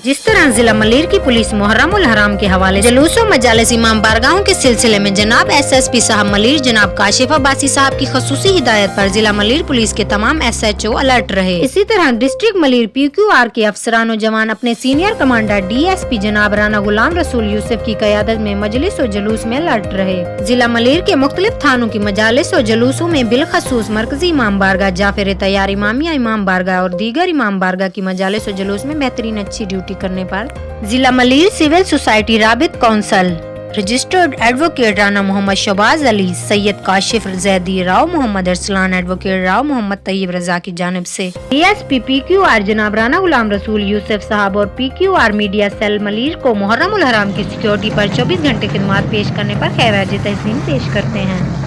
जिस तरह जिला मलीर की पुलिस मुहर्रमुल हराम के हवाले जुलूसों मजालिस इमाम बारगाहों के सिलसिले में जनाब SSP साहब मलीर जनाब काशिफ अब्बासी साहब की खसूसी हिदायत पर जिला मलीर पुलिस के तमाम SHO अलर्ट रहे। इसी तरह डिस्ट्रिक्ट मलीर PQR के अफसरान जवान अपने सीनियर कमांडर DSP जनाब राना गुलाम रसूल यूसुफ की क़यादत में मजलिस और जुलूस में अलर्ट रहे। जिला मलीर के मुख्तलिफ थानों की मजालिस और जुलूसों में बिलखसूस मरकजी इमाम बारगाह जाफर तैयार इमामिया इमाम बारगाह और दीगर इमाम बारगाह की मजालिस और जुलूस में बेहतरीन अच्छी ड्यूटी करने पर जिला मलीर सिविल सोसाइटी राबित council registered advocate Rana Muhammad Shahbaz Ali, Syed Kashif Zaidi, Rao Muhammad Arsalan, advocate Rao Muhammad Tayyab Raza की जानिब से DSP PQR जनाब राना गुलाम रसूल यूसुफ साहब और PQR मीडिया सेल मलीर को मुहर्रमुल हराम की सिक्योरिटी पर 24 घंटे खिदमत पेश करने पर खैर तहसीन पेश करते हैं।